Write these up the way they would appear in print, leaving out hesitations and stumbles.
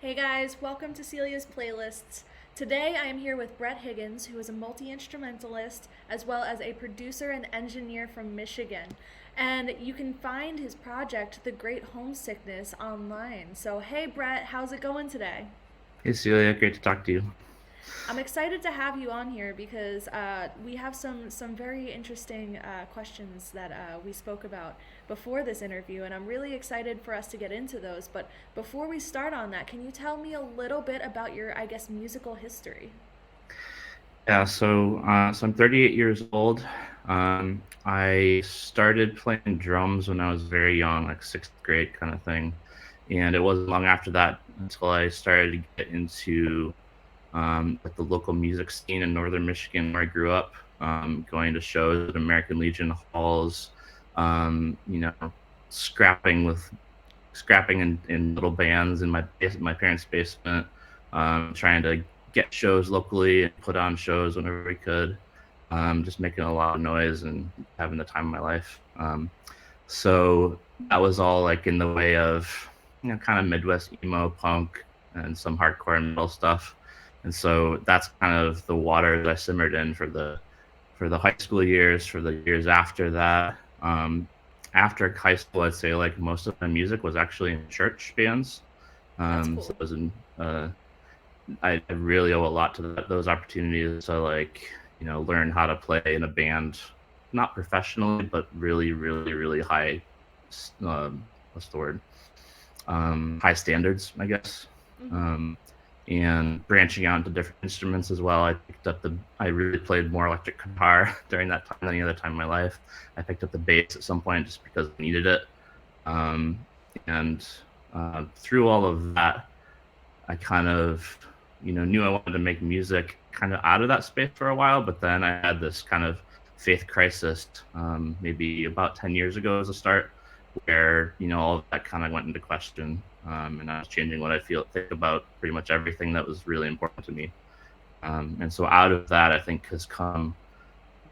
Hey guys, welcome to Celia's Playlists. Today I am here with Brett Higgins, who is a multi instrumentalist as well as a producer and engineer from Michigan. And you can find his project, The Great Homesickness, online. So, hey Brett, how's it going today? Hey Celia, great to talk to you. I'm excited to have you on here because we have some very interesting questions that we spoke about before this interview, and I'm really excited for us to get into those. But before we start on that, can you tell me a little bit about your, I guess, musical history? Yeah, so I'm 38 years old. I started playing drums when I was very young, like sixth grade kind of thing, and it wasn't long after that until I started to get into like the local music scene in northern Michigan where I grew up, going to shows at American Legion halls, um, you know, scrapping with scrapping in little bands in my parents' basement, trying to get shows locally and put on shows whenever we could, just making a lot of noise and having the time of my life. So that was all like in the way of kind of Midwest emo punk and some hardcore and metal stuff. And so that's kind of the water that I simmered in for the high school years, for the years after that. After high school, I'd say like most of my music was actually in church bands. That's So cool. it was in, I really owe a lot to those opportunities to like, learn how to play in a band, not professionally, but really, really, really high, what's the word? High standards, I guess. Hmm. Um, and branching out into different instruments as well. I really played more electric guitar during that time than any other time in my life. I picked up the bass at some point just because I needed it. Um, and through all of that, I kind of, knew I wanted to make music kind of out of that space for a while. But then I had this kind of faith crisis, maybe about 10 years ago as a start, where, all of that kind of went into question. And I was changing what I think about pretty much everything that was really important to me. And so out of that, I think has come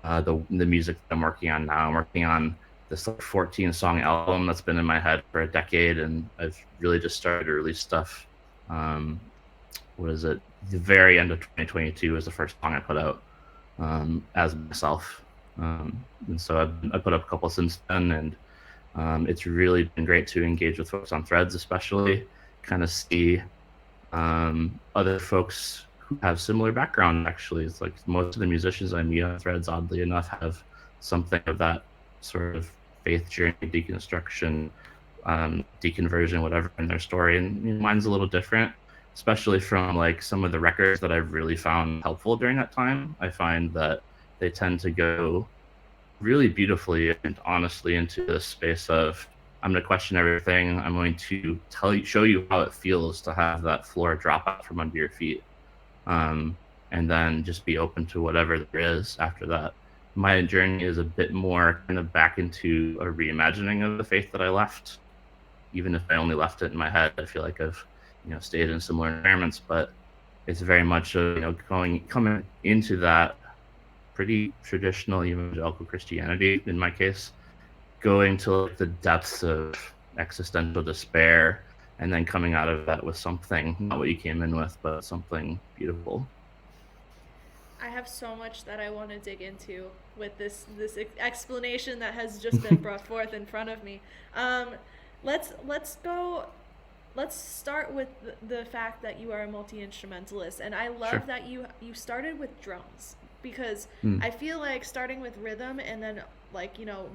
the music that I'm working on now. I'm working on this like 14 song album that's been in my head for a decade, and I've really just started to release stuff. Um, what is it? The very end of 2022 was the first song I put out as myself, and so I put up a couple since then, and it's really been great to engage with folks on Threads, especially kind of see other folks who have similar background. Actually, it's like most of the musicians I meet on Threads, oddly enough, have something of that sort of faith journey, deconstruction, deconversion, whatever in their story. And mine's a little different, especially from like some of the records that I've really found helpful during that time. I find that they tend to go really beautifully and honestly into this space of I'm going to question everything. I'm going to show you how it feels to have that floor drop out from under your feet, um, and then just be open to whatever there is after that. My journey is a bit more kind of back into a reimagining of the faith that I left, even if I only left it in my head. I feel like I've stayed in similar environments, but it's very much coming into that pretty traditional evangelical Christianity in my case, going to like the depths of existential despair and then coming out of that with something, not what you came in with, but something beautiful. I have so much that I want to dig into with this explanation that has just been brought forth in front of me. Um, let's go. Let's start with the fact that you are a multi instrumentalist, and I love Sure. that you started with drums because Mm. I feel like starting with rhythm and then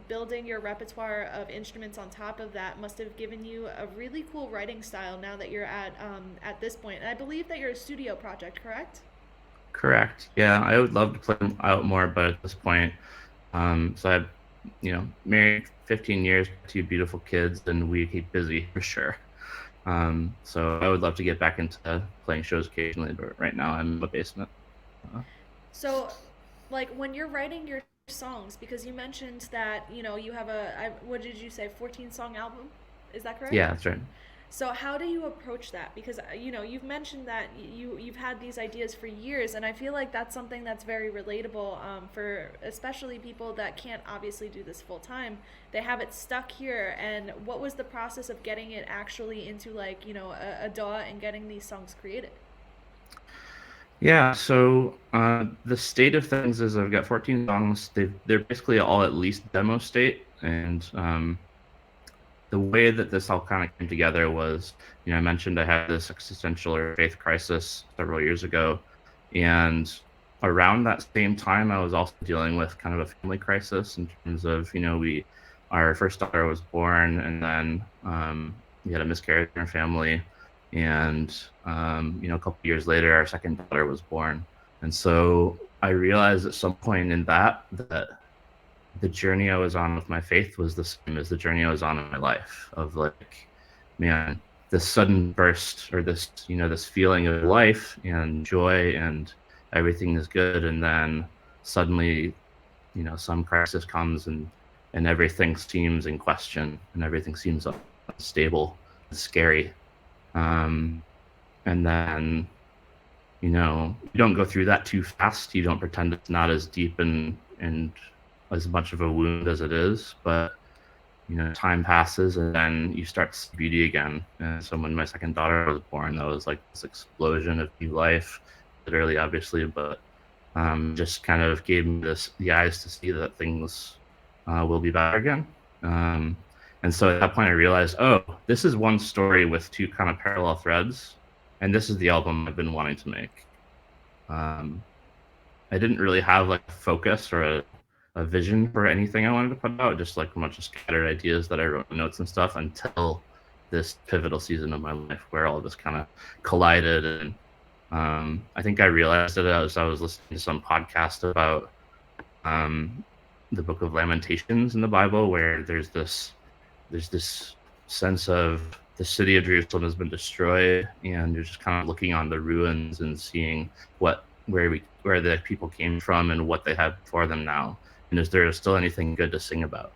building your repertoire of instruments on top of that must have given you a really cool writing style now that you're at this point. And I believe that you're a studio project, correct? Correct. Yeah, I would love to play them out more, but at this point, so I've, married 15 years, two beautiful kids, and we keep busy for sure. So I would love to get back into playing shows occasionally, but right now I'm in the basement. Uh, So, like when you're writing your songs, because you mentioned that you have what did you say, 14 song album? Is that correct? yeah, that's right. So how do you approach that? Because you've mentioned that you've had these ideas for years, and I feel like that's something that's very relatable for especially people that can't obviously do this full time. They have it stuck here, and what was the process of getting it actually into like a DAW and getting these songs created? Yeah, so the state of things is I've got 14 songs. They're basically all at least demo state, and the way that this all kind of came together was, I mentioned I had this existential or faith crisis several years ago, and around that same time, I was also dealing with kind of a family crisis in terms of, our first daughter was born, and then we had a miscarriage in our family, and a couple years later, our second daughter was born, and so I realized at some point in that the journey I was on with my faith was the same as the journey I was on in my life of like, man, this sudden burst or this feeling of life and joy and everything is good. And then suddenly, some crisis comes and everything seems in question and everything seems unstable and scary. Um, and then, you don't go through that too fast. You don't pretend it's not as deep and as much of a wound as it is, but time passes and then you start to see beauty again. And so when my second daughter was born, that was like this explosion of new life, literally, obviously, but just kind of gave me the eyes to see that things will be better again. Um, and so at that point, I realized, oh, this is one story with two kind of parallel threads, and this is the album I've been wanting to make. Um, I didn't really have like a focus or a vision for anything I wanted to put out, just like a bunch of scattered ideas that I wrote in notes and stuff until this pivotal season of my life where all this kind of collided. And I think I realized it as I was listening to some podcast about the book of Lamentations in the Bible, where there's this sense of the city of Jerusalem has been destroyed, and you're just kind of looking on the ruins and seeing where the people came from and what they have before them now. And is there still anything good to sing about?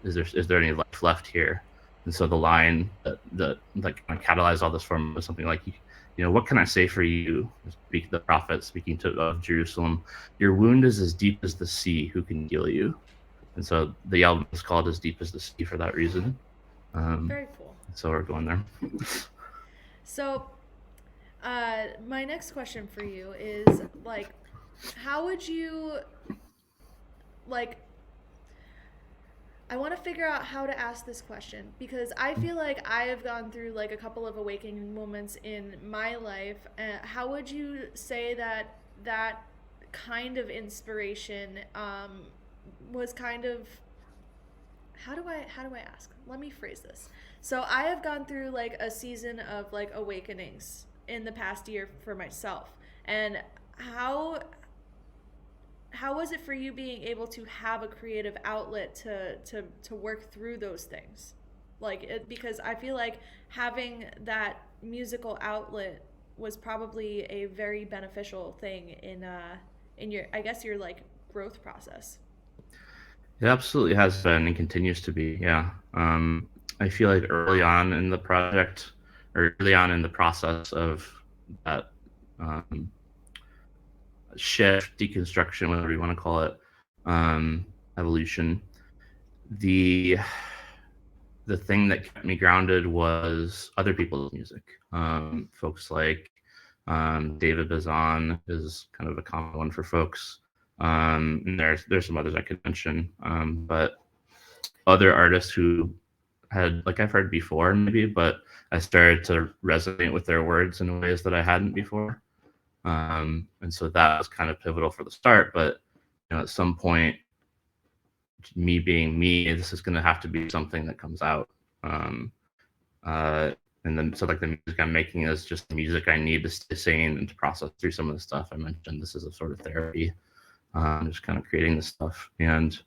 Is there any life left here? And so the line that kind of catalyzed all this for me was something like, what can I say for you? The prophet speaking of Jerusalem, your wound is as deep as the sea. Who can heal you? And so the album is called As Deep as the Sea for that reason. Very cool. So we're going there. So, my next question for you is like, how would you like? I want to figure out how to ask this question because I feel like I have gone through like a couple of awakening moments in my life. How would you say that kind of inspiration was kind of how do I ask? Let me phrase this. So I have gone through like a season of like awakenings in the past year for myself. And how was it for you being able to have a creative outlet to work through those things? Because I feel like having that musical outlet was probably a very beneficial thing in your, I guess, your like growth process. It absolutely has been and continues to be. Yeah. I feel like early on in the project or early on in the process of that um, shift, deconstruction, whatever you want to call it, evolution, the the thing that kept me grounded was other people's music. Folks like David Bazan is kind of a common one for folks. And there's some others I could mention, but other artists who had like I've heard before maybe, but I started to resonate with their words in ways that I hadn't before. And so that was kind of pivotal for the start. But at some point, me being me, this is going to have to be something that comes out. Um, and then so like the music I'm making is just the music I need to stay sane and to process through some of the stuff I mentioned. This is a sort of therapy, just kind of creating this stuff. And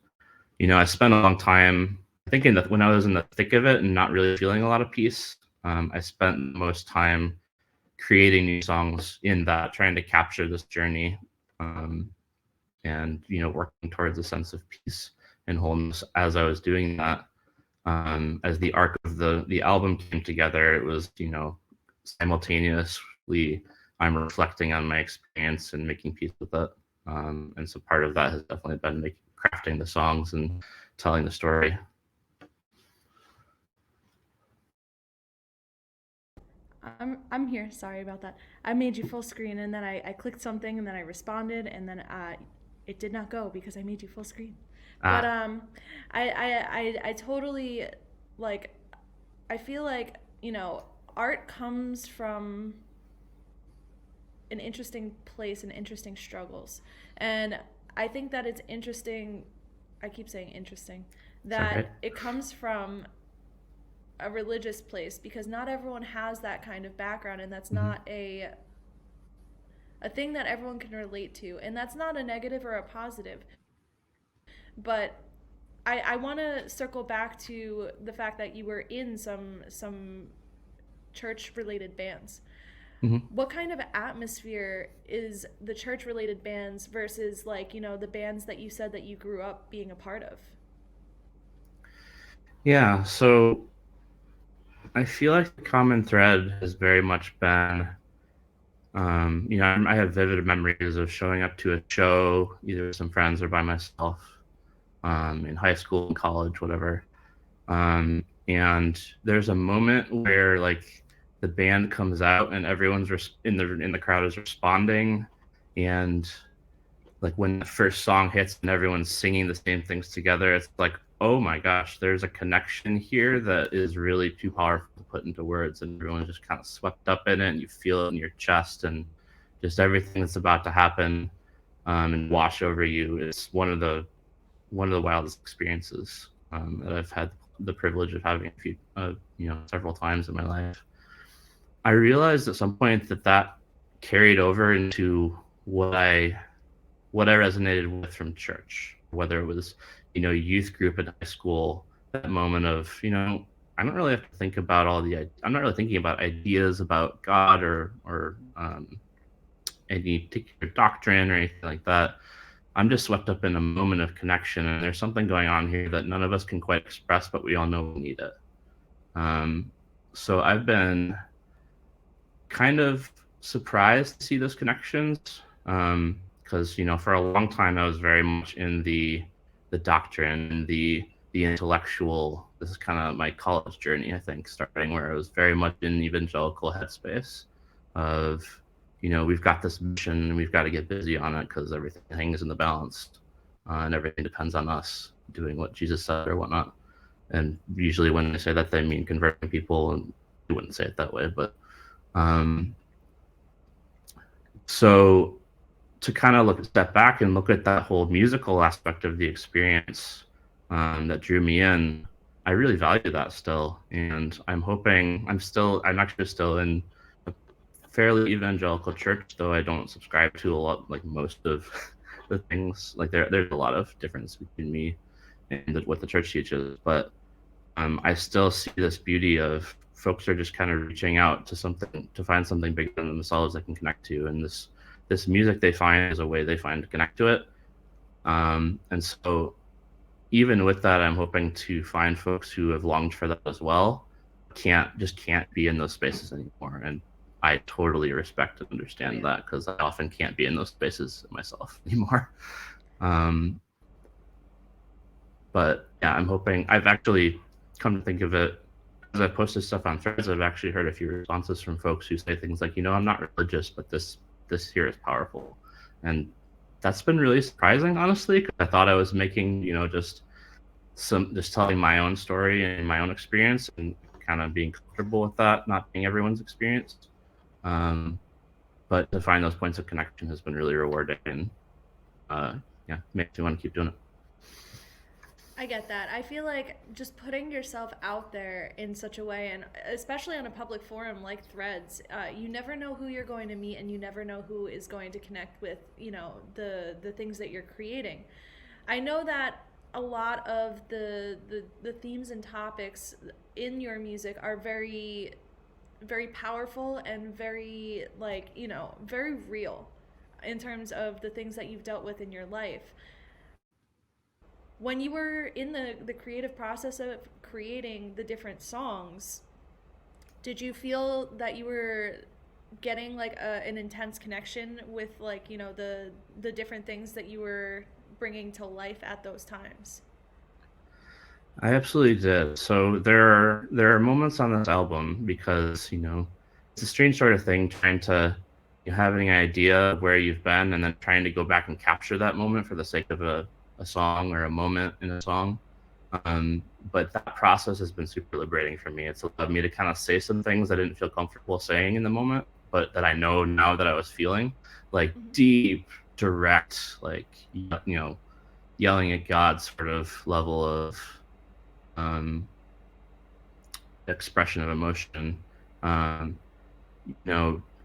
I spent a long time thinking that when I was in the thick of it and not really feeling a lot of peace, I spent most time creating new songs in that, trying to capture this journey, and working towards a sense of peace and wholeness as I was doing that. As the arc of the album came together, it was, simultaneously I'm reflecting on my experience and making peace with it. And so part of that has definitely been crafting the songs and telling the story. I'm here. Sorry about that. I made you full screen, and then I clicked something, and then I responded, and then it did not go because I made you full screen. But Ah, I totally like. I feel like art comes from an interesting place and interesting struggles, and I think that it's interesting. I keep saying interesting. it's all right. That it comes from a religious place because not everyone has that kind of background, and that's Mm-hmm. not a thing that everyone can relate to, and that's not a negative or a positive. But I want to circle back to the fact that you were in some church related bands. Mm-hmm. What kind of atmosphere is the church related bands versus, like, the bands that you said that you grew up being a part of? Yeah, so I feel like the common thread has very much been, I have vivid memories of showing up to a show, either with some friends or by myself, in high school and college, whatever. And there's a moment where like the band comes out and everyone's in the crowd is responding, and like when the first song hits and everyone's singing the same things together, it's like, oh my gosh, there's a connection here that is really too powerful to put into words, and everyone's just kind of swept up in it, and you feel it in your chest, and just everything that's about to happen, and wash over you. It's one of the wildest experiences, that I've had the privilege of having several times in my life. I realized at some point that carried over into what I resonated with from church, whether it was, youth group in high school, that moment of, I don't really have to think about I'm not really thinking about ideas about God or any particular doctrine or anything like that. I'm just swept up in a moment of connection, and there's something going on here that none of us can quite express, but we all know we need it. Um, so I've been kind of surprised to see those connections, because for a long time I was very much in the doctrine, the intellectual. This is kind of my college journey, I think, starting where I was very much in evangelical headspace of, we've got this mission and we've got to get busy on it because everything hangs in the balance, and everything depends on us doing what Jesus said or whatnot. And usually when they say that, they mean converting people, and you wouldn't say it that way, but um, so to kind of step back and look at that whole musical aspect of the experience, that drew me in, I really value that still, and I'm actually still in a fairly evangelical church, though I don't subscribe to a lot, like most of the things. Like there's a lot of difference between me and what the church teaches, but I still see this beauty of folks are just kind of reaching out to something to find something bigger than themselves they can connect to, and this music they find is a way they find to connect to it. And so even with that, I'm hoping to find folks who have longed for that as well, can't be in those spaces anymore, and I totally respect and Oh understand yeah. that because I often can't be in those spaces myself anymore. Um, But yeah, I'm hoping. I've actually come to think of it, as I've posted stuff on threads, I've actually heard a few responses from folks who say things like, I'm not religious, but this here is powerful, and that's been really surprising, honestly, because I thought I was making, just telling my own story and my own experience, and kind of being comfortable with that not being everyone's experience. Um, but to find those points of connection has been really rewarding, and yeah, makes me want to keep doing it. I get that. I feel like just putting yourself out there in such a way, and especially on a public forum like Threads, you never know who you're going to meet, and you never know who is going to connect with, the things that you're creating. I know that a lot of the themes and topics in your music are very, very powerful and very, like, very real in terms of the things that you've dealt with in your life. when you were in the creative process of creating the different songs, did you feel that you were getting like an intense connection with like the different things that you were bringing to life at those times? I absolutely did. So there are moments on this album because it's a strange sort of thing trying to having an idea of where you've been and then trying to go back and capture that moment for the sake of a song or a moment in a song. Um, but that process has been super liberating for me. It's allowed me to kind of say some things I didn't feel comfortable saying in the moment, but that I know now that I was feeling, like Mm-hmm. deep, direct, like yelling at God sort of level of um, expression of emotion. Um,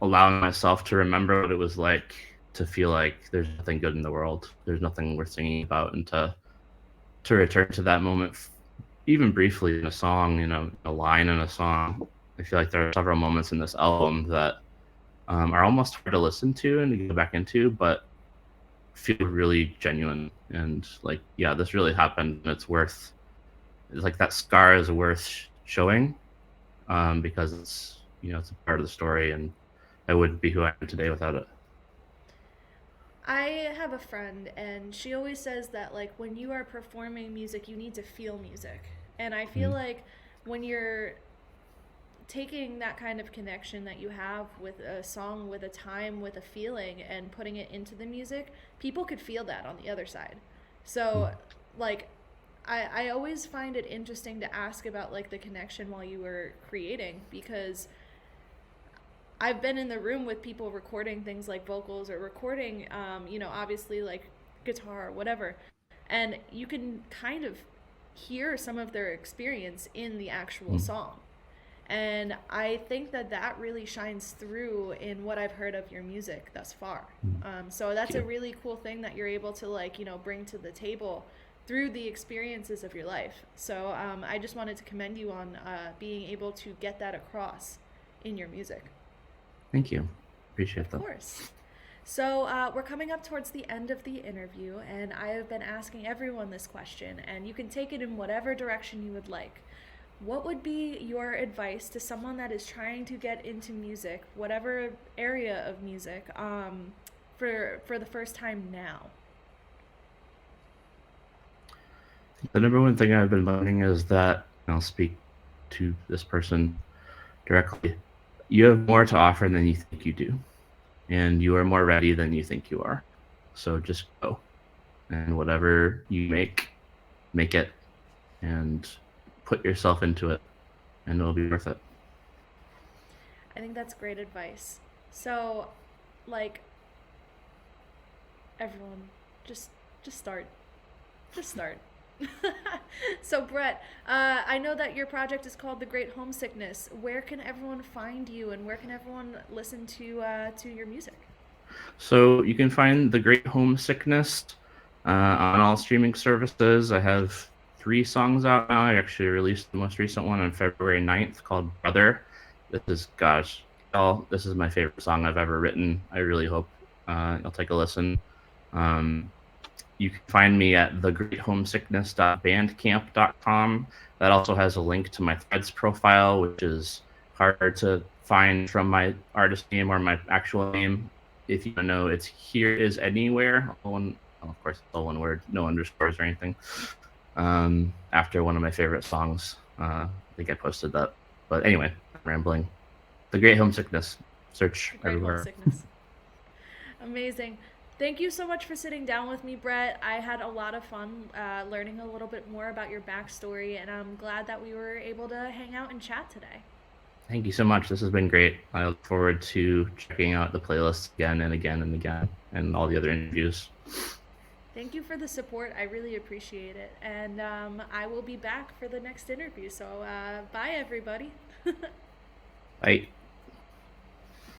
Allowing myself to remember what it was like to feel like there's nothing good in the world, there's nothing worth singing about, and to return to that moment, even briefly in a song, a line in a song. I feel like there are several moments in this album that are almost hard to listen to and to go back into, but feel really genuine and like, yeah, this really happened. And it's like that scar is worth showing because it's a part of the story, and I wouldn't be who I am today without it. I have a friend, and she always says that, like, when you are performing music, you need to feel music. And I feel Mm, like when you're taking that kind of connection that you have with a song, with a time, with a feeling, and putting it into the music, people could feel that on the other side. mm, So, like, I always find it interesting to ask about, like, the connection while you were creating, because I've been in the room with people recording things like vocals or recording, obviously like guitar or whatever, and you can kind of hear some of their experience in the actual mm, song. And I think that that really shines through in what I've heard of your music thus far. mm. So Thank that's a you. really cool thing that you're able to like, bring to the table through the experiences of your life. So I just wanted to commend you on being able to get that across in your music. Thank you. Appreciate Of that. course. So, we're coming up towards the end of the interview, and I have been asking everyone this question, and you can take it in whatever direction you would like. What would be your advice to someone that is trying to get into music, whatever area of music, for the first time now? The number one thing I've been learning is that, and I'll speak to this person directly, you have more to offer than you think you do, and you are more ready than you think you are. So just go, and whatever you make it, and put yourself into it, and it'll be worth it. I think that's great advice. So, like, everyone, just just start. Just start. So, Brett, I know that your project is called The Great Homesickness. Where can everyone find you, and where can everyone listen to your music? So you can find The Great Homesickness on all streaming services. I have 3 songs out now. I actually released the most recent one on February 9th called Brother. This is, gosh, this is my favorite song I've ever written. I really hope you'll take a listen. Um, you can find me at thegreathomesickness.bandcamp.com. That also has a link to my Threads profile, which is hard to find from my artist name or my actual name. If you know, it's Here Is Anywhere. Of course, it's all one word, no underscores or anything. After one of my favorite songs. I think I posted that. But anyway, I'm rambling. The Great Homesickness. Search The Great everywhere. Homesickness. Amazing. Thank you so much for sitting down with me, Brett. I had a lot of fun learning a little bit more about your backstory, and I'm glad that we were able to hang out and chat today. Thank you so much. This has been great. I look forward to checking out the playlists again and again and again and all the other interviews. Thank you for the support. I really appreciate it. And I will be back for the next interview. So, bye, everybody. Bye.